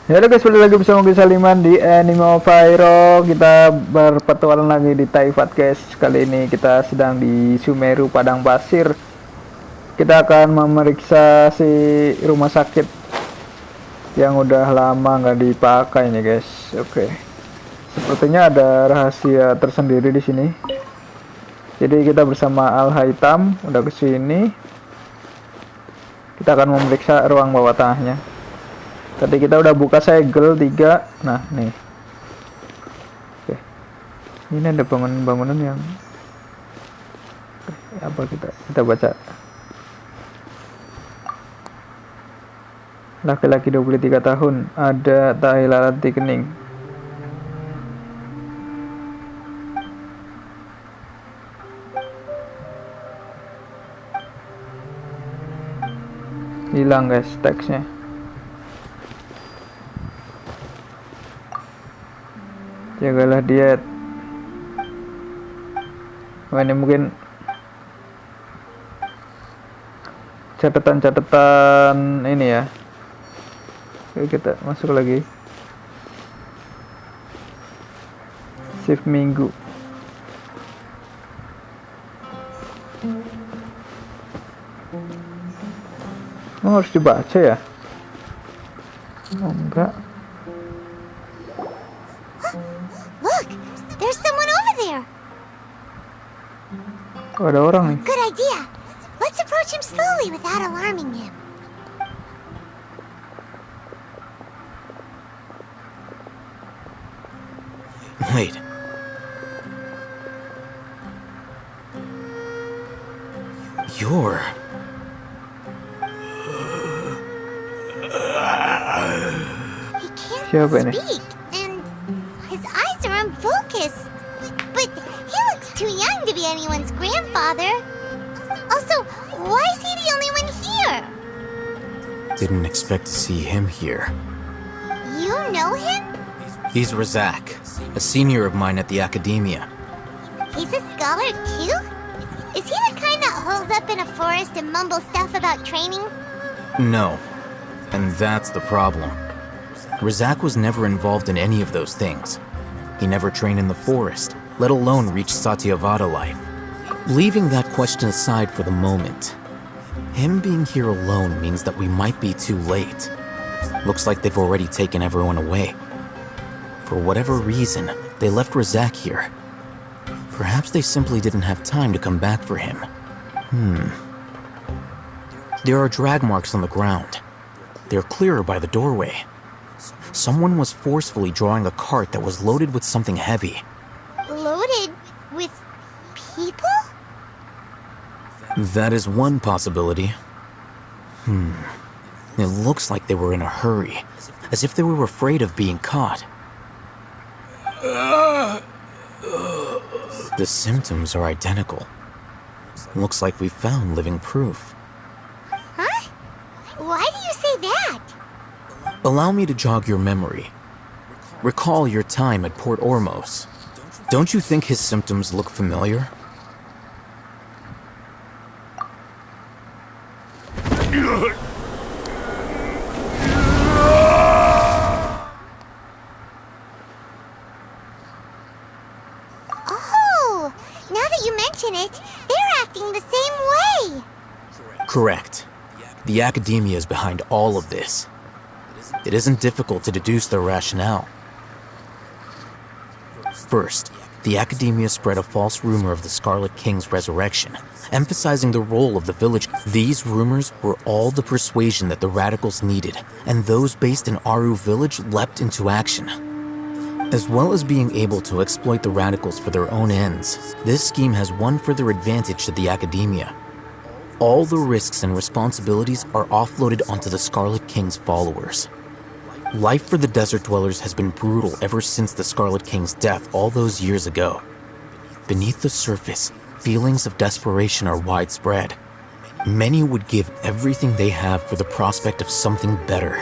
Ya udah guys, balik lagi bersama gue Saliman di Anemopyro. Kita berpetualang lagi di Taifat guys. Kali ini kita sedang di Sumeru, padang pasir. Kita akan memeriksa si rumah sakit yang udah lama nggak dipakai nih guys. Oke. Sepertinya ada rahasia tersendiri di sini. Jadi kita bersama Al Haitam udah ke sini. Kita akan memeriksa ruang bawah tanahnya. Tadi kita udah buka segel 3. Nah, nih. Oke. Ini ada bangunan-bangunan yang apa kita baca. Laki-laki 23 tahun, ada tahi lalat di kening. Hilang guys teksnya. Jagalah diet. Wah, ini mungkin catatan ini ya. Oke, kita masuk lagi. Shift minggu. Oh, harus dibaca ya? Oh, enggak. Oh, ada orang nih. Good idea. Let's approach him slowly without alarming him. Wait. You're... He can't Siapa ini? speak, and his eyes are unfocused. But he looks too young to be anyone's grandfather. Also, why is he the only one here? Didn't expect to see him here. You know him? He's Razak, a senior of mine at the academia. He's a scholar too? Is he the kind that holes up in a forest and mumbles stuff about training? No. And that's the problem. Razak was never involved in any of those things. He never trained in the forest, let alone reach Satyavada life. Leaving that question aside for the moment, him being here alone means that we might be too late. Looks like they've already taken everyone away. For whatever reason, they left Razak here. Perhaps they simply didn't have time to come back for him. There are drag marks on the ground. They're clearer by the doorway. Someone was forcefully drawing a cart that was loaded with something heavy. Loaded with people? That is one possibility. It looks like they were in a hurry, as if they were afraid of being caught. The symptoms are identical. Looks like we found living proof. Huh? Why do you say that? Allow me to jog your memory. Recall your time at Port Ormos. Don't you think his symptoms look familiar? Oh, now that you mention it, they're acting the same way. Correct. The academia is behind all of this. It isn't difficult to deduce their rationale. First, the academia spread a false rumor of the Scarlet King's resurrection, emphasizing the role of the village. These rumors were all the persuasion that the radicals needed, and those based in Aru village leapt into action. As well as being able to exploit the radicals for their own ends, this scheme has one further advantage to the academia. All the risks and responsibilities are offloaded onto the Scarlet King's followers. Life for the desert dwellers has been brutal ever since the Scarlet King's death all those years ago. Beneath the surface, feelings of desperation are widespread. Many would give everything they have for the prospect of something better.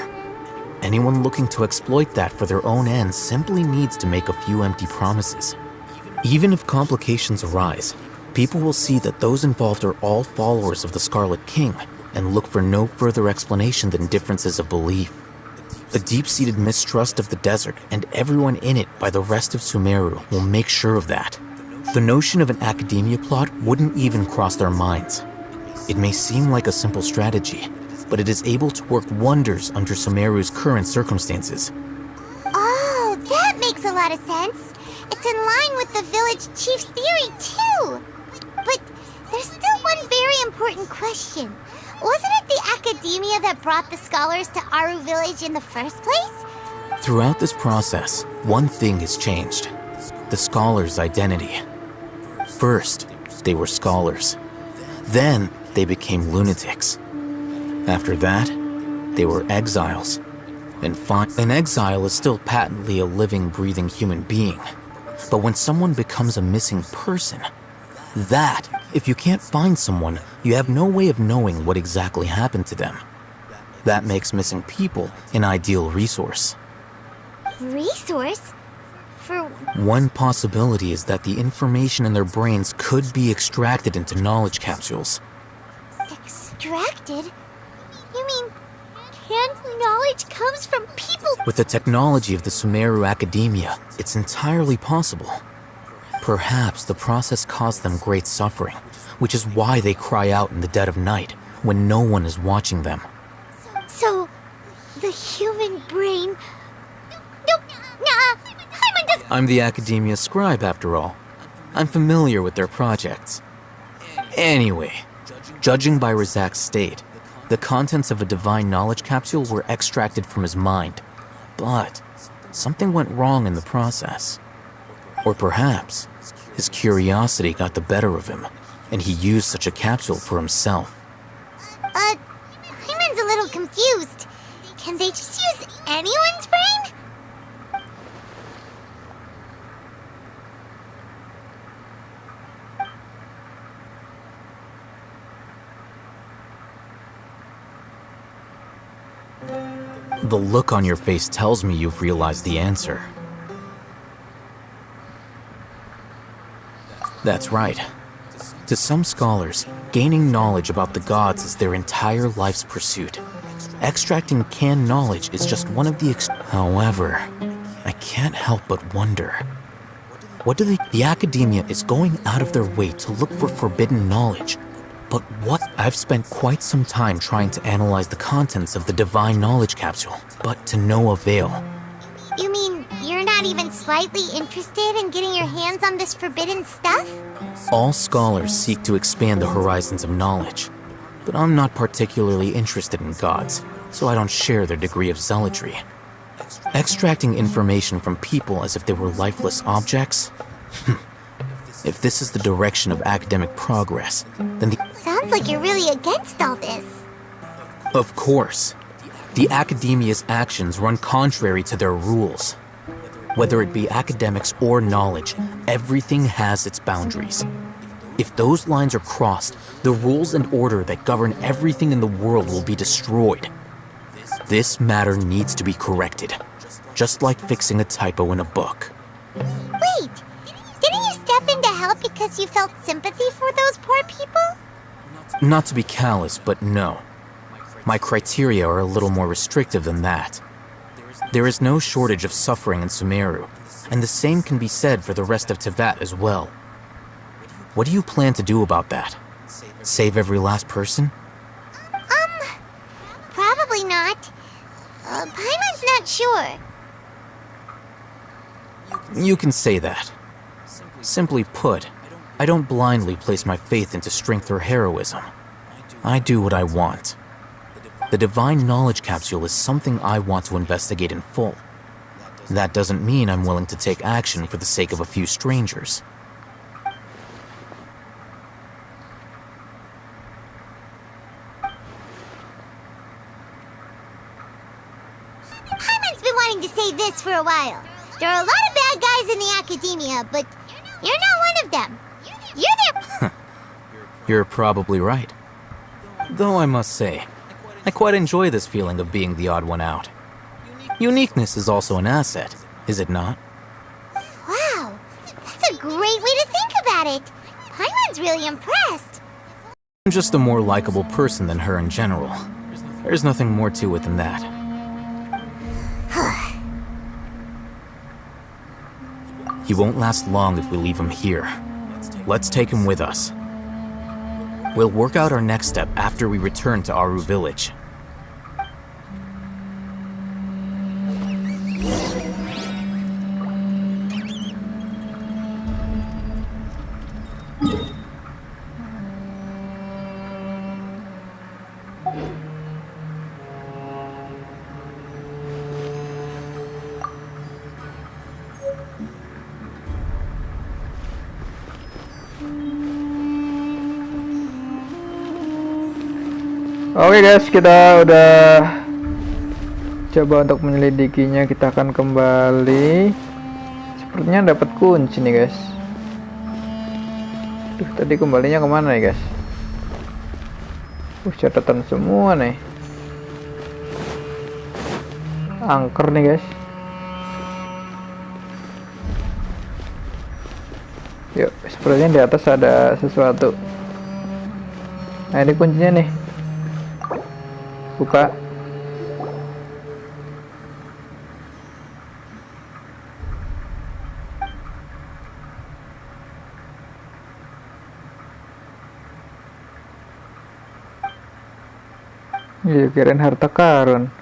Anyone looking to exploit that for their own ends simply needs to make a few empty promises. Even if complications arise, people will see that those involved are all followers of the Scarlet King and look for no further explanation than differences of belief. A deep-seated mistrust of the desert and everyone in it by the rest of Sumeru will make sure of that. The notion of an academia plot wouldn't even cross their minds. It may seem like a simple strategy, but it is able to work wonders under Sumeru's current circumstances. Oh, that makes a lot of sense. It's in line with the village chief's theory, too. But there's still one very important question. Wasn't it the academia that brought the scholars to Aru village in the first place? Throughout this process, one thing has changed: the scholars' identity. First, they were scholars. Then, they became lunatics. After that, they were exiles. And an exile is still patently a living, breathing human being. But when someone becomes a missing person, that, if you can't find someone, you have no way of knowing what exactly happened to them. That makes missing people an ideal resource. Resource? For... One possibility is that the information in their brains could be extracted into knowledge capsules. Extracted? You mean canned knowledge comes from people? With the technology of the Sumeru Academia, it's entirely possible. Perhaps the process caused them great suffering, which is why they cry out in the dead of night, when no one is watching them. So, the human brain... Nope, Paimon does... I'm the Academia scribe, after all. I'm familiar with their projects. Anyway, judging by Razak's state, the contents of a divine knowledge capsule were extracted from his mind. But something went wrong in the process. Or perhaps his curiosity got the better of him, and he used such a capsule for himself. Paimon's a little confused. Can they just use anyone's brain? The look on your face tells me you've realized the answer. That's right. To some scholars, gaining knowledge about the gods is their entire life's pursuit. Extracting canned knowledge is just one of the However, I can't help but wonder. What do the academia is going out of their way to look for forbidden knowledge. But what? I've spent quite some time trying to analyze the contents of the divine knowledge capsule, but to no avail. You mean you're not even slightly interested in getting your hands on this forbidden stuff? All scholars seek to expand the horizons of knowledge, but I'm not particularly interested in gods, so I don't share their degree of zealotry. Extracting information from people as if they were lifeless objects? If this is the direction of academic progress, then Sounds like you're really against all this. Of course. The academia's actions run contrary to their rules. Whether it be academics or knowledge, everything has its boundaries. If those lines are crossed, the rules and order that govern everything in the world will be destroyed. This matter needs to be corrected, just like fixing a typo in a book. Wait, didn't you step in to help because you felt sympathy for those poor people? Not to be callous, but no. My criteria are a little more restrictive than that. There is no shortage of suffering in Sumeru, and the same can be said for the rest of Teyvat as well. What do you plan to do about that? Save every last person? Probably not. Paimon's not sure. You can say that. Simply put, I don't blindly place my faith into strength or heroism. I do what I want. The divine knowledge capsule is something I want to investigate in full. That doesn't mean I'm willing to take action for the sake of a few strangers. Paimon's been wanting to say this for a while. There are a lot of bad guys in the academia, but you're not one of them. You're their... You're probably right. Though I must say, I quite enjoy this feeling of being the odd one out. Uniqueness is also an asset, is it not? Wow, that's a great way to think about it. Paimon's really impressed. I'm just a more likable person than her in general. There's nothing more to it than that. He won't last long if we leave him here. Let's take him with us. We'll work out our next step after we return to Aru village. Oke guys, kita udah coba untuk menyelidikinya. Kita akan kembali. Sepertinya dapat kunci nih guys. Duh, tadi kembalinya kemana nih guys? Catatan semua nih. Angker nih guys. Yuk, sepertinya di atas ada sesuatu. Nah, ini kuncinya nih. Buka. Iya, kirain harta karun.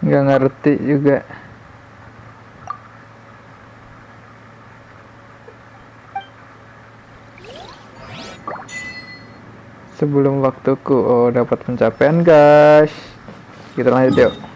Nggak ngerti juga. Sebelum waktuku. Oh, dapat pencapaian guys. Kita lanjut yuk.